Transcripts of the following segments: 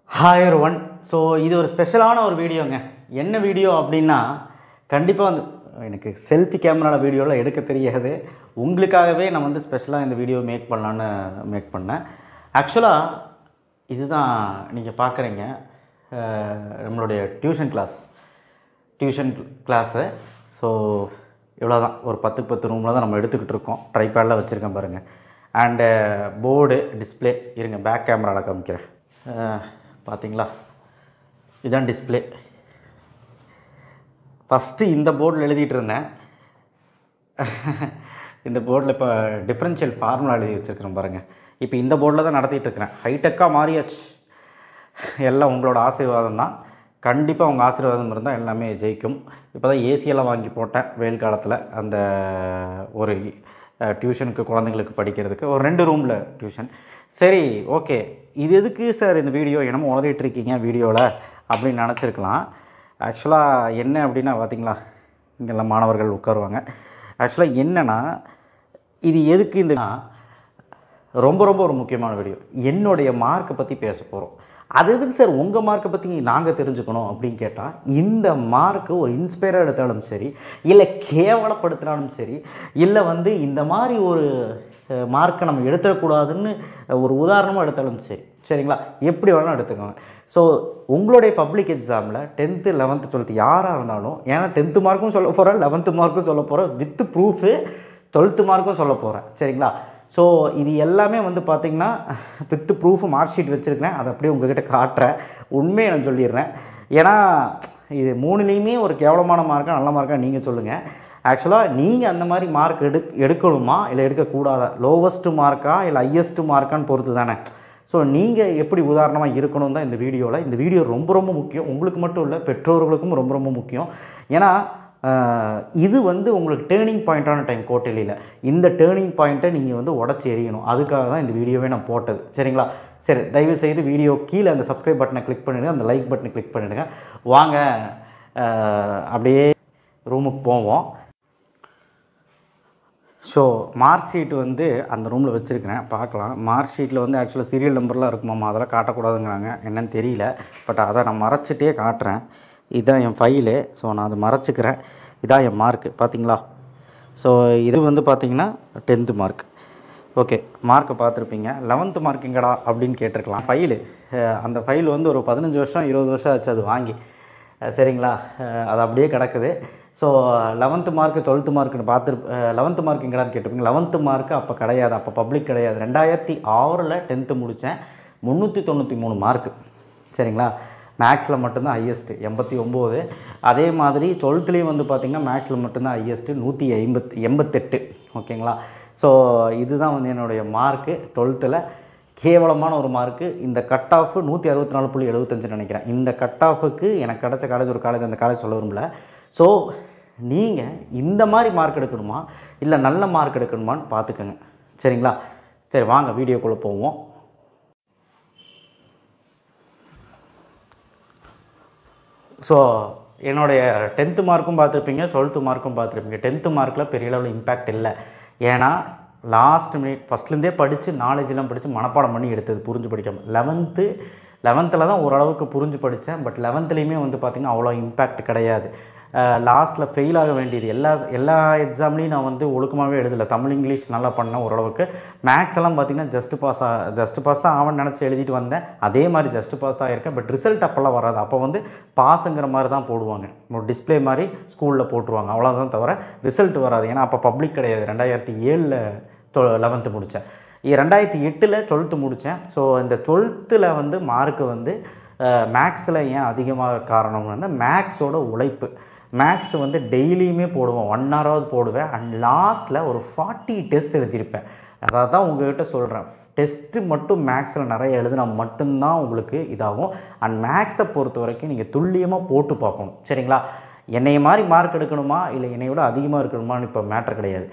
Hi everyone. So இது ஒரு ஸ்பெஷலான ஒரு வீடியோங்க. என்ன வீடியோ அப்படின்னா, கண்டிப்பாக வந்து எனக்கு செல்ஃபி கேமராவில் வீடியோலாம் எடுக்க தெரியாது. உங்களுக்காகவே நான் வந்து ஸ்பெஷலாக இந்த வீடியோ பண்ணலான்னு மேக் பண்ணேன். ஆக்சுவலாக இதுதான் நீங்கள் பார்க்குறீங்க, நம்மளுடைய டியூஷன் கிளாஸு. ஸோ இவ்வளோ தான், ஒரு 10 ரூமில் தான் நம்ம எடுத்துக்கிட்டு இருக்கோம். ட்ரைபேடில் வச்சுருக்கேன் பாருங்கள். அண்டு போர்டு டிஸ்பிளே இருங்க, பேக் கேமராவில் காமிக்கிறேன். பார்த்தீங்களா, இதுதான் டிஸ்பிளே. ஃபஸ்ட்டு இந்த போர்டில் எழுதிட்டு இருந்தேன். இந்த போர்டில் இப்போ டிஃப்ரென்ஷியல் ஃபார்முலா எழுதி வச்சுருக்கிறேன் பாருங்கள். இப்போ இந்த போர்டில் தான் நடத்திட்டு இருக்கிறேன். ஹைடெக்காக மாறியாச்சு. எல்லாம் உங்களோட ஆசீர்வாதம் தான். கண்டிப்பாக உங்கள் ஆசீர்வாதம் இருந்தால் எல்லாமே ஜெயிக்கும். இப்போ தான் ஏசியெல்லாம் வாங்கி போட்டேன் வெயில் காலத்தில். அந்த ஒரு டியூஷனுக்கு, குழந்தைங்களுக்கு படிக்கிறதுக்கு ஒரு 2 ரூமில் டியூஷன். சரி, ஓகே, இது எதுக்கு சார் இந்த வீடியோ, என்னமோ உளறிட்டு இருக்கீங்க வீடியோவில் அப்படின்னு நினச்சிருக்கலாம். ஆக்சுவலாக என்ன அப்படின்னா, பார்த்திங்களா, இங்கெல்லாம் மாணவர்கள் உட்காருவாங்க. ஆக்சுவலாக என்னென்னா, இது எதுக்கு இந்த ரொம்ப ஒரு முக்கியமான வீடியோ. என்னுடைய மார்க்கை பற்றி பேச போகிறோம். அது எதுக்கு சார் உங்கள் மார்க்கை பற்றி நாங்கள் தெரிஞ்சுக்கணும் அப்படின்னு கேட்டால், இந்த மார்க்கு ஒரு இன்ஸ்பயராக எடுத்தாலும் சரி, இல்லை கேவலப்படுத்தினாலும் சரி, இல்லை வந்து இந்த மாதிரி ஒரு மார்க்கை நம்ம எடுத்துடக்கூடாதுன்னு ஒரு உதாரணமாக எடுத்தாலும் சரி, சரிங்களா, எப்படி வேணாலும் எடுத்துக்கோங்க. ஸோ உங்களுடைய பப்ளிக் எக்ஸாமில் 10th 11th 12th யாராக இருந்தாலும், ஏன்னா 10th மார்க்கும் சொல்ல போகிறேன், 11th மார்க்கும் சொல்ல போகிறேன், வித் ப்ரூஃபு 12th மார்க்கும் சொல்ல போகிறேன், சரிங்களா. ஸோ இது எல்லாமே வந்து பார்த்திங்கன்னா வித் ப்ரூஃப் மார்க் ஷீட் வச்சுருக்கிறேன். அதை அப்படியே உங்கள்கிட்ட காட்டுறேன். உண்மையை நான் சொல்லிடுறேன். ஏன்னா இது 3லேயுமே ஒரு கேவலமான மார்க்காக நல்ல மார்க்காக நீங்கள் சொல்லுங்கள். ஆக்சுவலாக நீங்கள் அந்த மாதிரி மார்க் எடுக்கணுமா இல்லை எடுக்கக்கூடாதா, லோவஸ்ட்டு மார்க்கா இல்லை ஹையஸ்ட்டு மார்க்கான்னு பொறுத்து தானே. ஸோ நீங்கள் எப்படி உதாரணமாக இருக்கணும் தான் இந்த வீடியோவில். இந்த வீடியோ ரொம்ப முக்கியம். உங்களுக்கு மட்டும் இல்லை, பெற்றோர்களுக்கும் ரொம்ப முக்கியம். ஏன்னா இது வந்து உங்களுக்கு டேர்னிங் பாயிண்ட்டான டைம் கோட்டையில். இந்த டேர்னிங் பாயிண்ட்டை நீங்கள் வந்து உடச்சி எறியணும். அதுக்காக தான் இந்த வீடியோவே நான் போட்டது, சரிங்களா. சரி, தயவுசெய்து வீடியோ கீழே அந்த சப்ஸ்கிரைப் பட்டனை கிளிக் பண்ணிவிடுங்க, அந்த லைக் பட்டனை கிளிக் பண்ணிவிடுங்க. வாங்க அப்படியே ரூமுக்கு போவோம். ஸோ மார்க் ஷீட் வந்து அந்த ரூமில் வச்சுருக்கிறேன், பார்க்கலாம். மார்க் ஷீட்டில் வந்து ஆக்சுவலாக சீரியல் நம்பர்லாம் இருக்குமாம்மா, அதெல்லாம் காட்டக்கூடாதுங்கிறாங்க, என்னன்னு தெரியல. பட் அதை நான் மறைச்சிட்டே காட்டுறேன். இதுதான் என் ஃபைலு. ஸோ நான் அதை மறைச்சிக்கிறேன். இதான் என் மார்க்கு, பார்த்தீங்களா. ஸோ இது வந்து பார்த்திங்கன்னா 10th மார்க். ஓகே, மார்க்கை பார்த்துருப்பீங்க. 11th மார்க் எங்கடா அப்படின்னு கேட்டிருக்கலாம். ஃபைலு, அந்த ஃபைல் வந்து ஒரு 15 வருஷம் 20 வருஷம் ஆச்சு அது வாங்கி, சரிங்களா. அது அப்படியே கிடக்குது. ஸோ 11th மார்க்கு 12th மார்க்குன்னு 11th மார்க் எங்கடான்னு கேட்டிருப்பீங்க. 11th மார்க்கு அப்போ கிடையாது, அப்போ பப்ளிக் கிடையாது. 2006 10th முடித்தேன். 393 மார்க்கு, சரிங்களா. மேக்ஸில் மட்டும்தான் ஹையஸ்ட்டு 89. அதே மாதிரி 12லேயும் வந்து பார்த்திங்கன்னா மேக்ஸில் மட்டும்தான் ஹையஸ்ட்டு 188, ஓகேங்களா. ஸோ இதுதான் வந்து என்னுடைய மார்க்கு 12ல். கேவலமான ஒரு மார்க்கு. இந்த கட் ஆஃப் 164.75 நினைக்கிறேன். இந்த கட் ஆஃபுக்கு எனக்கு கிடச்ச காலேஜ் ஒரு காலேஜ், அந்த காலேஜ் சொல்ல விரும்பல. ஸோ நீங்கள் இந்த மாதிரி மார்க் எடுக்கணுமா இல்லை நல்ல மார்க் எடுக்கணுமான்னு பார்த்துக்கோங்க, சரிங்களா. சரி, வாங்க வீடியோக்குள்ளே போவோம். ஸோ என்னுடைய 10th மார்க்கும் பார்த்துருப்பீங்க, 12th மார்க்கும் பார்த்துருப்பீங்க. 10th மார்க்கில் பெரிய அளவில் இம்பேக்ட் இல்லை. ஏன்னா லாஸ்ட் மினிட் ஃபஸ்ட்லேருந்தே படித்து நாலேஜெலாம் படித்து மனப்பாடம் பண்ணி எடுத்தது, புரிஞ்சு படிக்காமல். 11th தான் ஓரளவுக்கு புரிஞ்சு படித்தேன். பட் 11லேயுமே வந்து பார்த்திங்கன்னா அவ்வளோ இம்பேக்ட் கிடையாது. லாஸ்ட்டில் ஃபெயில் ஆக வேண்டியது. எல்லா எக்ஸாம்லேயும் நான் வந்து ஒழுக்கமாகவே எழுதலை. தமிழ் இங்கிலீஷ் நல்லா பண்ணேன் ஓரளவுக்கு. மேக்ஸ் எல்லாம் பார்த்திங்கன்னா ஜஸ்ட் பாஸ் தான் ஆவன்னு நினச்சி எழுதிட்டு வந்தேன். அதே மாதிரி ஜஸ்ட் பாஸ் தான் இருக்கேன். பட் ரிசல்ட் அப்போல்லாம் வராது. அப்போ வந்து பாஸுங்கிற மாதிரி தான் போடுவாங்க, ஒரு டிஸ்பிளே மாதிரி ஸ்கூலில் போட்டுருவாங்க, அவ்வளோதான். தவிர ரிசல்ட் வராது. ஏன்னா அப்போ பப்ளிக் கிடையாது. 2007 11th முடித்தேன். 2008 12th முடித்தேன். ஸோ இந்த 12th வந்து மார்க்கு வந்து மேக்ஸில் ஏன் அதிகமாக காரணம் வந்து மேக்ஸோட உழைப்பு. மேக்ஸ் வந்து டெய்லியுமே போடுவேன், 1 ஹவராவது போடுவேன். அண்ட் லாஸ்ட்டில் ஒரு 40 டெஸ்ட் எழுதியிருப்பேன். அதாவது தான் உங்கள்கிட்ட சொல்கிறேன், டெஸ்ட்டு மட்டும் மேக்ஸில் நிறைய எழுதுனா மட்டும்தான் உங்களுக்கு இதாகும். அண்ட் மேக்ஸை பொறுத்த வரைக்கும் நீங்கள் துல்லியமாக போட்டு பார்க்கணும், சரிங்களா. என்னைய மாதிரி மார்க் எடுக்கணுமா இல்லை என்னை விட அதிகமாக இருக்கணுமான்னு இப்போ மேட்ரு கிடையாது.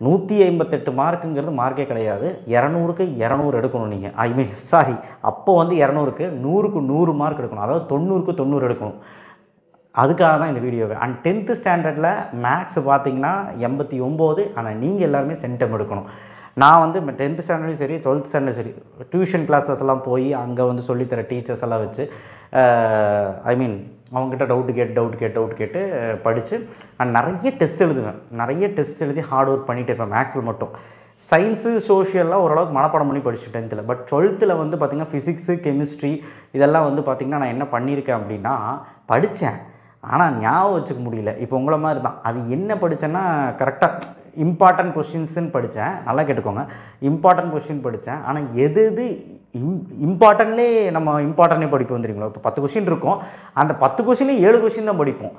158 மார்க்குங்கிறது மார்க்கே கிடையாது. 200க்கு 200 எடுக்கணும் நீங்கள். அப்போ வந்து 200க்கு 100க்கு 100 மார்க் எடுக்கணும். அதாவது 90க்கு 90 எடுக்கணும். அதுக்காக தான் இந்த வீடியோவே. அண்ட் 10th ஸ்டாண்டர்டில் மேக்ஸ் பார்த்திங்கன்னா 89. ஆனால் நீங்கள் எல்லாருமே சென்டம் எடுக்கணும். நான் வந்து 10th ஸ்டாண்டர்ட்லையும் சரி 12th ஸ்டாண்டர்டும் சரி டியூஷன் கிளாஸஸ்லாம் போய் அங்கே வந்து சொல்லித்தர டீச்சர்ஸ் எல்லாம் வச்சு ஐ மீன் அவங்ககிட்ட டவுட் கேட்டு படித்து நான் நிறைய டெஸ்ட் எழுதுவேன். நிறைய டெஸ்ட் எழுதி ஹார்ட் ஒர்க் பண்ணிகிட்டு இருப்பேன் மேக்ஸில் மட்டும். சயின்ஸு சோஷியல்லாம் ஓரளவுக்கு மனப்பாடம் பண்ணி படிச்சு 10th. பட் 12th வந்து பார்த்திங்கன்னா ஃபிசிக்ஸு கெமிஸ்ட்ரி இதெல்லாம் வந்து பார்த்திங்கன்னா நான் என்ன பண்ணியிருக்கேன் அப்படின்னா படித்தேன், ஆனால் ஞாபகம் வச்சுக்க முடியல. இப்போ உங்களை மாதிரி தான். அது என்ன படித்தேன்னா கரெக்டாக இம்பார்ட்டன்ட் கொஸ்டின்ஸுன்னு படித்தேன். நல்லா கேட்டுக்கோங்க, இம்பார்ட்டன்ட் கொஸ்டின் படித்தேன். ஆனால் எது இம்பார்ட்டன்ட்லேயே நம்ம இம்பார்ட்டன்ட்டே படிப்போம் வந்துருங்களா. இப்போ 10 கொஸ்டின் இருக்கும், அந்த 10 கொஸ்டின்லேயும் 7 கொஸ்டின் தான் படிப்போம்.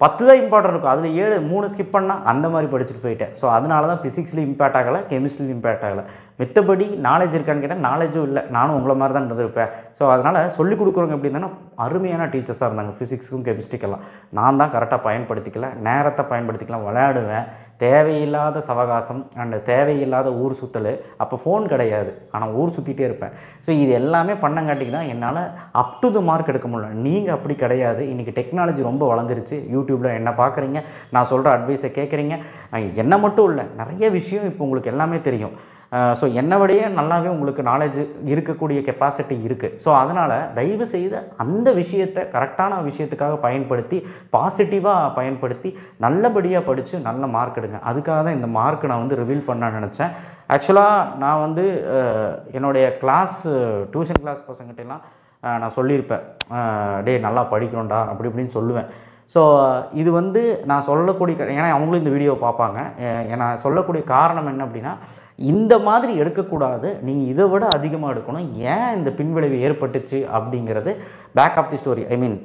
10 தான் இம்பார்ட்டன்ட் இருக்கும், அதில் 7 3 ஸ்கிப் பண்ணால் அந்த மாதிரி படிச்சுட்டு போயிட்டேன். ஸோ அதனால தான் ஃபிசிக்ஸ்லேயும் இம்பேக்ட் ஆகலை, கெமிஸ்ட்ரிலையும் இம்பேக்ட் ஆகலை. மித்தபடி நாலேஜ் இருக்கான்னு கேட்டால் நாலேஜும் இல்லை, நானும் உங்களை மாதிரி தான் இருந்திருப்பேன். ஸோ அதனால் சொல்லிக் கொடுக்குறவங்க எப்படி இருந்தாலும் அருமையான டீச்சர்ஸாக இருந்தாங்க ஃபிசிக்ஸுக்கும் கெமிஸ்ட்ரிக்கெல்லாம். நான் தான் கரெக்டாக பயன்படுத்திக்கல, நேரத்தை பயன்படுத்திக்கலாம், விளையாடுவேன். தேவையில்லாத சவகாசம் அண்ட் தேவையில்லாத ஊர் சுற்றல். அப்போ ஃபோன் கிடையாது, ஆனால் ஊர் சுற்றிட்டே இருப்பேன். ஸோ இது எல்லாமே பண்ணங்காட்டிக்கு தான் என்னால் அப் டு த மார்க் எடுக்க முடியல. நீங்கள் அப்படி கிடையாது. இன்றைக்கி டெக்னாலஜி ரொம்ப வளர்ந்துருச்சு. யூடியூப்பில் என்ன பார்க்குறீங்க, நான் சொல்கிற அட்வைஸை கேட்குறீங்க. என்ன மட்டும் இல்லை, நிறைய விஷயம் இப்போ உங்களுக்கு எல்லாமே தெரியும். ஸோ என்னை விடையே நல்லாவே உங்களுக்கு நாலேஜ் இருக்கக்கூடிய கெப்பாசிட்டி இருக்குது. ஸோ அதனால் தயவு செய்து அந்த விஷயத்தை கரெக்டான விஷயத்துக்காக பயன்படுத்தி பாசிட்டிவாக பயன்படுத்தி நல்லபடியாக படித்து நல்ல மார்க் எடுங்க. அதுக்காக தான் இந்த மார்க் நான் வந்து ரிவீல் பண்ண நினச்சேன். ஆக்சுவலாக நான் வந்து என்னுடைய டியூஷன் கிளாஸ் பசங்கிட்டலாம் நான் சொல்லியிருப்பேன், டே நல்லா படிக்கணும்டா அப்படி இப்படின்னு சொல்லுவேன். ஸோ இது வந்து நான் சொல்லக்கூடிய, ஏன்னா அவங்களும் இந்த வீடியோவை பார்ப்பாங்க, நான் சொல்லக்கூடிய காரணம் என்ன அப்படின்னா, இந்த மாதிரி எடுக்கக்கூடாது, நீங்கள் இதை விட அதிகமாக எடுக்கணும். ஏன் இந்த பின்விளைவு ஏற்பட்டுச்சு அப்படிங்கிறது பேக் ஆஃப் தி ஸ்டோரி, ஐ மீன்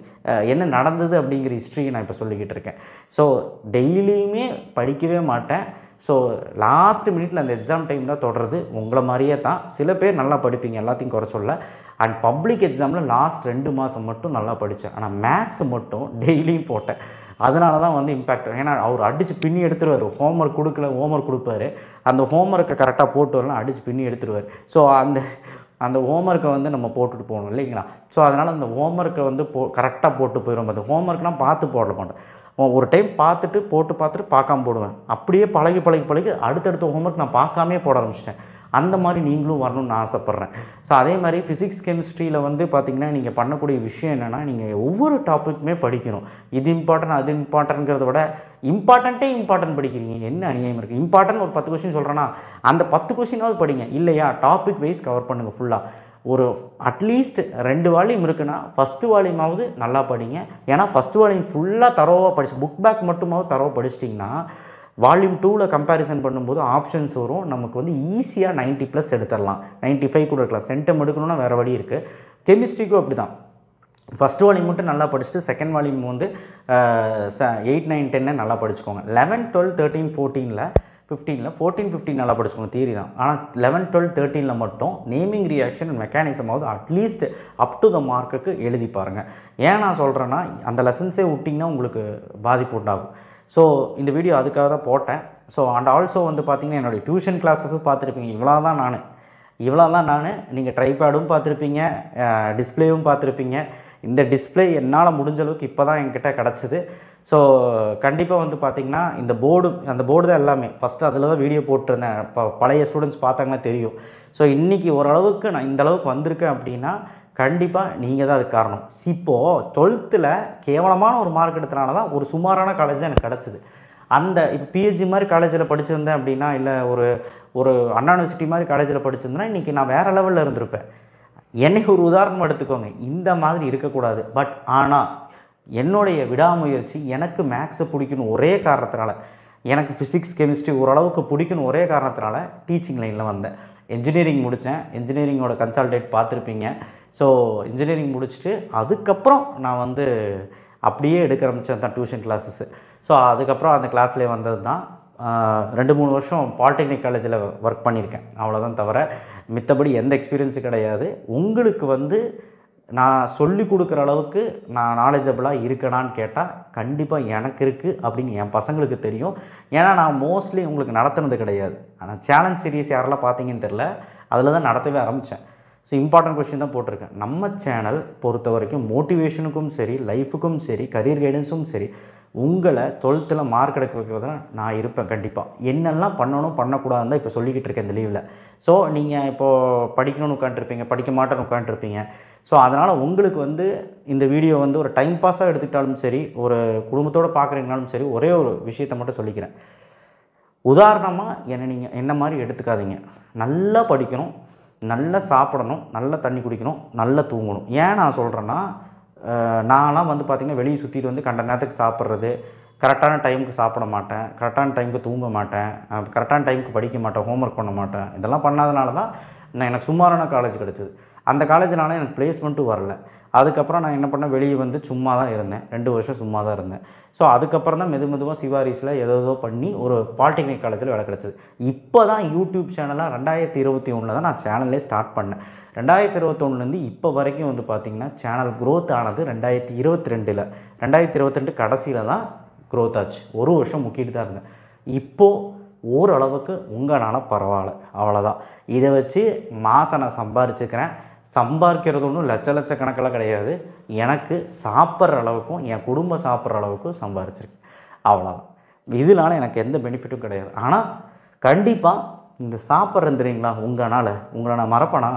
என்ன நடந்தது அப்படிங்கிற ஹிஸ்ட்ரியை நான் இப்போ சொல்லிக்கிட்டு இருக்கேன். ஸோ டெய்லியுமே படிக்கவே மாட்டேன். ஸோ லாஸ்ட் மினிட்ல அந்த எக்ஸாம் டைம் தான் தொடருது. உங்களை மாதிரியே தான் சில பேர் நல்லா படிப்பீங்க, எல்லாத்தையும் குறை சொல்ல. அண்ட் பப்ளிக் எக்ஸாமில் லாஸ்ட் 2 மாதம் மட்டும் நல்லா படித்தேன். ஆனால் மேக்ஸ் மட்டும் டெய்லியும் போட்டேன். அதனால தான் வந்து இம்பேக்ட். ஏன்னா அவர் அடித்து பின்னி எடுத்துருவார். ஹோம்ஒர்க் கொடுக்கல, ஹோம்ஒர்க் கொடுப்பாரு, அந்த ஹோம்ஒர்க்கை கரெக்டாக போட்டு வரலாம், அடித்து பின்னி எடுத்துருவார். ஸோ அந்த ஹோம்ஒர்க்கை வந்து நம்ம போட்டுட்டு போகணும் இல்லைங்களா. ஸோ அதனால் அந்த ஹோம்ஒர்க்கை வந்து கரெக்டாக போட்டு போயிடும். அந்த ஹோம்ஒர்க்னால் பார்த்து போட மாட்டேன். ஒரு டைம் பார்த்துட்டு பார்க்காம போடுவேன். அப்படியே பழகி அடுத்தடுத்த ஹோம்ஒர்க் நான் பார்க்காமே போட ஆரம்பிச்சிட்டேன். அந்த மாதிரி நீங்களும் வரணும்னு நான் ஆசைப்பட்றேன். ஸோ அதே மாதிரி ஃபிசிக்ஸ் கெமிஸ்ட்ரியில் வந்து பார்த்திங்கன்னா நீங்கள் பண்ணக்கூடிய விஷயம் என்னென்னா, நீங்கள் ஒவ்வொரு டாப்பிக்குமே படிக்கணும். இது இம்பார்ட்டன்ட் அது இம்பார்ட்டன்ட்ங்கிறத விட இம்பார்ட்டன்ட் படிக்கிறீங்க. என்ன அநியாயம் இருக்குது. இம்பார்ட்டன்ட் ஒரு 10 கொஸ்டின் சொல்கிறேன்னா அந்த 10 கொஸ்டினாவது படிங்க. இல்லையா டாபிக் வைஸ் கவர் பண்ணுங்கள் ஃபுல்லாக. ஒரு அட்லீஸ்ட் 2 வால்யூம் இருக்குன்னா ஃபஸ்ட்டு வால்யூமாவது நல்லா படிங்க. ஏன்னா ஃபஸ்ட்டு வால்யூம் ஃபுல்லாக தரோவாக படிச்சு புக் பேக் மட்டுமாவது தரோவாக படிச்சிட்டிங்கன்னா வால்யூம் 2ல் கம்பேரிசன் பண்ணும்போது ஆப்ஷன்ஸ் வரும். நமக்கு வந்து ஈஸியாக 90+ எடுத்துடலாம், 95 கூட இருக்கலாம். சென்டம் எடுக்கணும்னா வேறு வழி இருக்குது. கெமிஸ்ட்ரிக்கும் அப்படி தான். ஃபஸ்ட் வால்யூம் மட்டும் நல்லா படிச்சுட்டு செகண்ட் வால்யூம் வந்து 8, 9, 10 நல்லா படிச்சுக்கோங்க. 11, 12, 13, 14, 14, 15 நல்லா படிச்சுக்கோங்க. தியரி தான். ஆனால் 11, 12, 13 மட்டும் நேமிங் ரியாக்ஷன் மெக்கானிசமாவது அட்லீஸ்ட் அப் டு த மார்க்குக்கு எழுதி பாருங்கள். ஏன் நான் சொல்கிறேன்னா, அந்த லெசன்ஸே விட்டிங்கன்னா உங்களுக்கு பாதிப்பு உண்டாகும். ஸோ இந்த வீடியோ அதுக்காக தான் போட்டேன். ஸோ அண்ட் ஆல்சோ வந்து பார்த்திங்கன்னா என்னுடைய டியூஷன் கிளாஸஸும் பார்த்துருப்பீங்க. இவ்வளோ தான் நான் நீங்கள் ட்ரைபேடும் பார்த்துருப்பீங்க, டிஸ்பிளேவும் பார்த்துருப்பீங்க. இந்த டிஸ்பிளே என்னால் முடிஞ்ச அளவுக்கு இப்போ தான் என்கிட்ட கிடச்சிது. ஸோ கண்டிப்பாக வந்து பார்த்திங்கன்னா அந்த போர்டு தான் எல்லாமே. ஃபஸ்ட்டு அதில் தான் வீடியோ போட்டிருந்தேன். பழைய ஸ்டூடெண்ட்ஸ் பார்த்தாங்கன்னா தெரியும். ஸோ இன்றைக்கி ஓரளவுக்கு நான் இந்த அளவுக்கு வந்திருக்கேன் அப்படின்னா கண்டிப்பாக நீங்கள் தான் அதுக்கு காரணம். இப்போது 12th கேவலமான ஒரு மார்க் எடுத்தனால தான் ஒரு சுமாரான காலேஜ் தான் எனக்கு கிடச்சிது. அந்த இப்போ பிஹெச்டி மாதிரி காலேஜில் படிச்சிருந்தேன் அப்படின்னா, இல்லை ஒரு அண்ணா யூனிவர்சிட்டி மாதிரி காலேஜில் படிச்சிருந்தேன்னா இன்றைக்கி நான் வேறு லெவலில் இருந்திருப்பேன். என்னை ஒரு உதாரணம் எடுத்துக்கோங்க. இந்த மாதிரி இருக்கக்கூடாது. பட் ஆனால் என்னுடைய விடாமுயற்சி, எனக்கு மேக்ஸை பிடிக்கணும் ஒரே காரணத்தினால, எனக்கு ஃபிசிக்ஸ் கெமிஸ்ட்ரி ஓரளவுக்கு பிடிக்கணும் ஒரே காரணத்தினால டீச்சிங் லைனில் வந்தேன். என்ஜினியரிங் முடித்தேன். என்ஜினியரிங்கோட கன்சல்டேட் பார்த்துருப்பீங்க. ஸோ இன்ஜினியரிங் முடிச்சுட்டு அதுக்கப்புறம் நான் வந்து அப்படியே எடுக்க ஆரம்பித்தேன் தான் டியூஷன் கிளாஸஸ்ஸு. ஸோ அதுக்கப்புறம் அந்த கிளாஸ்லேயே வந்தது தான். 2-3 வருஷம் பாலிடெக்னிக் காலேஜில் ஒர்க் பண்ணியிருக்கேன். அவ்வளோதான், தவிர மித்தபடி எந்த எக்ஸ்பீரியன்ஸும் கிடையாது. உங்களுக்கு வந்து நான் சொல்லி கொடுக்குற அளவுக்கு நான் நாலேஜபிளாக இருக்கேனான்னு கேட்டால் கண்டிப்பாக எனக்கு இருக்குது அப்படின்னு என் பசங்களுக்கு தெரியும். ஏன்னா நான் மோஸ்ட்லி உங்களுக்கு நடத்துனது கிடையாது. ஆனால் சேலஞ்ச் சீரியஸ் யாரெல்லாம் பார்த்தீங்கன்னு தெரில, அதில் தான் நடத்தவே ஆரம்பித்தேன். ஸோ இம்பார்ட்டன்ட் கொஸ்டின் தான் போட்டிருக்கேன். நம்ம சேனல் பொறுத்த வரைக்கும் மோட்டிவேஷனுக்கும் சரி, லைஃபுக்கும் சரி, கரியர் கைடன்ஸும் சரி, உங்களை 12th மார்க் எடுக்க வைக்கிறதுல நான் இருப்பேன் கண்டிப்பாக. என்னெல்லாம் பண்ணணும் பண்ணக்கூடாதுன்னு தான் இப்போ சொல்லிக்கிட்டு இருக்கேன் இந்த லீவில். ஸோ நீங்கள் இப்போது படிக்கணும்னு உட்காந்துருப்பீங்க, படிக்க மாட்டேன்னு உட்காந்துருப்பீங்க. ஸோ அதனால் உங்களுக்கு வந்து இந்த வீடியோ வந்து ஒரு டைம் பாஸாக எடுத்துக்கிட்டாலும் சரி, ஒரு குடும்பத்தோடு பார்க்குறீங்கனாலும் சரி, ஒரே ஒரு விஷயத்தை மட்டும் சொல்லிக்கிறேன். உதாரணமாக நீங்கள் என்ன மாதிரி எடுத்துக்காதீங்க. நல்லா படிக்கணும், நல்லா சாப்பிடணும், நல்லா தண்ணி குடிக்கணும், நல்லா தூங்கணும். ஏன் நான் சொல்கிறேன்னா, நான்லாம் வந்து பார்த்திங்கன்னா வெளியே சுற்றிட்டு வந்து கண்ட நேரத்துக்கு சாப்பிட்றது, கரெக்டான டைமுக்கு சாப்பிட மாட்டேன், கரெக்டான டைமுக்கு தூங்க மாட்டேன், கரெக்டான டைமுக்கு படிக்க மாட்டேன், ஹோம்ஒர்க் பண்ண மாட்டேன். இதெல்லாம் பண்ணாதனால தான் எனக்கு சுமாரான காலேஜ் கிடச்சிது. அந்த காலேஜ்னால எனக்கு பிளேஸ்மெண்ட்டும் வரல. அதுக்கப்புறம் நான் என்ன பண்ணேன், வெளியே வந்து சும்மா தான் இருந்தேன். 2 வருஷம் சும்மா தான் இருந்தேன். ஸோ அதுக்கப்புறம் தான் மெதுவாக சிவாரிஸில் ஏதோ பண்ணி ஒரு பாலிடெக்னிக் காலேஜில் வேலை கிடச்சிது. இப்போ தான் யூடியூப் சேனலாக 2021 தான் நான் சேனல்லே ஸ்டார்ட் பண்ணேன். 2021 இப்போ வரைக்கும் வந்து பார்த்திங்கன்னா சேனல் க்ரோத் ஆனது 2022. 2022 கடைசியில் தான் க்ரோத் ஆச்சு. ஒரு வருஷம் முக்கிட்டு தான் இருந்தேன். இப்போது ஓரளவுக்கு உங்களால் பரவாயில்ல, அவ்வளோதான். இதை வச்சு மாதம் நான் சம்பாரிச்சுக்கிறேன். சம்பாதிக்கிறது ஒன்றும் லட்ச கணக்கெல்லாம் கிடையாது. எனக்கு சாப்பிட்ற அளவுக்கும் என் குடும்பம் சாப்பிட்ற அளவுக்கும் சம்பாரிச்சிருக்கேன், அவ்வளோதான். இதனால் எனக்கு எந்த பெனிஃபிட்டும் கிடையாது. ஆனால் கண்டிப்பாக இந்த சாப்பிட்றது தெரியுங்களா, உங்களை நான் மறப்பேனா?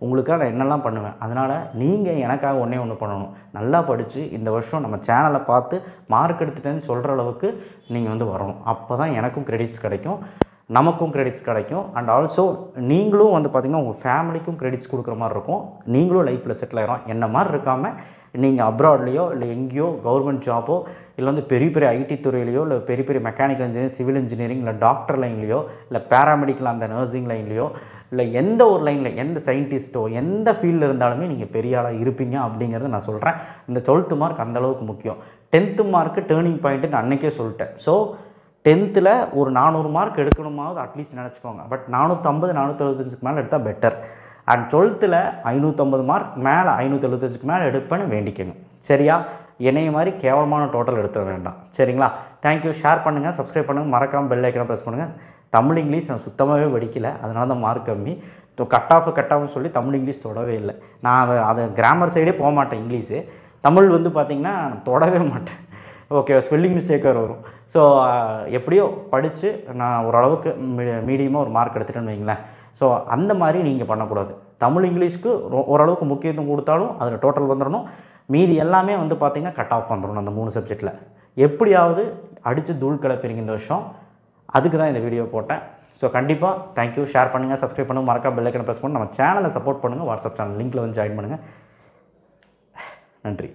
உங்களுக்காக நான் என்னெல்லாம் பண்ணுவேன். அதனால் நீங்கள் எனக்காக ஒன்று பண்ணணும். நல்லா படித்து இந்த வருஷம் நம்ம சேனலை பார்த்து மார்க் எடுத்துட்டேன்னு சொல்கிற அளவுக்கு நீங்கள் வந்து வரணும். அப்போ தான் எனக்கும் கிரெடிட்ஸ் கிடைக்கும், நமக்கும் கிரெடிட்ஸ் கிடைக்கும். அண்ட் ஆல்சோ நீங்களும் வந்து பார்த்திங்கன்னா உங்கள் ஃபேமிலிக்கும் கிரெடிட்ஸ் கொடுக்குற மாதிரி இருக்கும். நீங்களும் லைஃப்பில் செட்டில் ஆகிரும். என்ன மாதிரி இருக்காமல் நீங்கள் அப்ராட்லேயோ இல்லை எங்கேயோ கவர்மெண்ட் ஜாப்போ இல்லை வந்து பெரிய ஐடி துறையிலையோ இல்லை பெரிய மெக்கானிக்கல் இன்ஜினியரிங், சிவில் இன்ஜினியரிங், இல்லை டாக்டர் லைன்லேயோ இல்லை பேராமெடிக்கல் அந்த நர்சிங் லைன்லேயோ இல்லை எந்த ஒரு லைனில் எந்த சயின்டிஸ்ட்டோ எந்த ஃபீல்டில் இருந்தாலுமே நீங்கள் பெரிய ஆளாக இருப்பீங்க அப்படிங்கிறத நான் சொல்கிறேன். இந்த 12th மார்க் அந்தளவுக்கு முக்கியம். 10th மார்க்கு டேர்னிங் பாயிண்ட்டு நான் அன்றைக்கே சொல்லிட்டேன். ஸோ 10th ஒரு 400 மார்க் எடுக்கணுமாவது அட்லீஸ்ட் நினச்சிக்கோங்க. பட் 450 475க்கு மேலே எடுத்தால் பெட்டர். அண்ட் 12th 550 மார்க் மேலே 575க்கு மேலே எடுப்பேன்னு வேண்டிக்கோங்க. சரியா? என்னைய மாதிரி கேவலமான டோட்டல் எடுத்துட வேண்டாம். சரிங்களா? தேங்க்யூ. ஷேர் பண்ணுங்கள், சப்ஸ்கிரைப் பண்ணுங்கள், மறக்காமல் பெல் ஐக்கனை ப்ரெஸ் பண்ணுங்கள். தமிழ் இங்கிலீஷ் நான் சுத்தமாகவே படிக்கலை, அதனால தான் மார்க் கம்மி. கட் ஆஃப்னு சொல்லி தமிழ் இங்கிலீஷ் தொடவே இல்லை. நான் அதை கிராமர் சைடே போக மாட்டேன். இங்கிலீஷு தமிழ் வந்து பார்த்திங்கன்னா தொடவே மாட்டேன். ஓகே, ஸ்பெல்லிங் மிஸ்டேக்காக வரும். ஸோ எப்படியோ படித்து நான் ஓரளவுக்கு மீடியமாக ஒரு மார்க் எடுத்துட்டேன்னு வைங்களேன். ஸோ அந்த மாதிரி நீங்கள் பண்ணக்கூடாது. தமிழ் இங்கிலீஷ்க்கு ஓரளவுக்கு முக்கியத்துவம் கொடுத்தாலும் அதில் டோட்டல் வந்துடணும். மீதி எல்லாமே வந்து பார்த்திங்கன்னா கட் ஆஃப் வந்துடணும். அந்த 3 சப்ஜெக்டில் எப்படியாவது அடித்து தூள் கிளப்பிறீங்க இந்த வருஷம். அதுக்கு தான் இந்த வீடியோ போட்டேன். ஸோ கண்டிப்பாக தேங்க்யூ. ஷேர் பண்ணுங்கள், சப்ஸ்கிரைப் பண்ணுங்கள், மறக்காம பெல் ஐக்கனை ப்ரெஸ் பண்ணி நம்ம சேனலை சப்போர்ட் பண்ணுங்கள். வாட்ஸ்அப் சேனல் லிங்க்கில் வந்து ஜாயின் பண்ணுங்கள். நன்றி.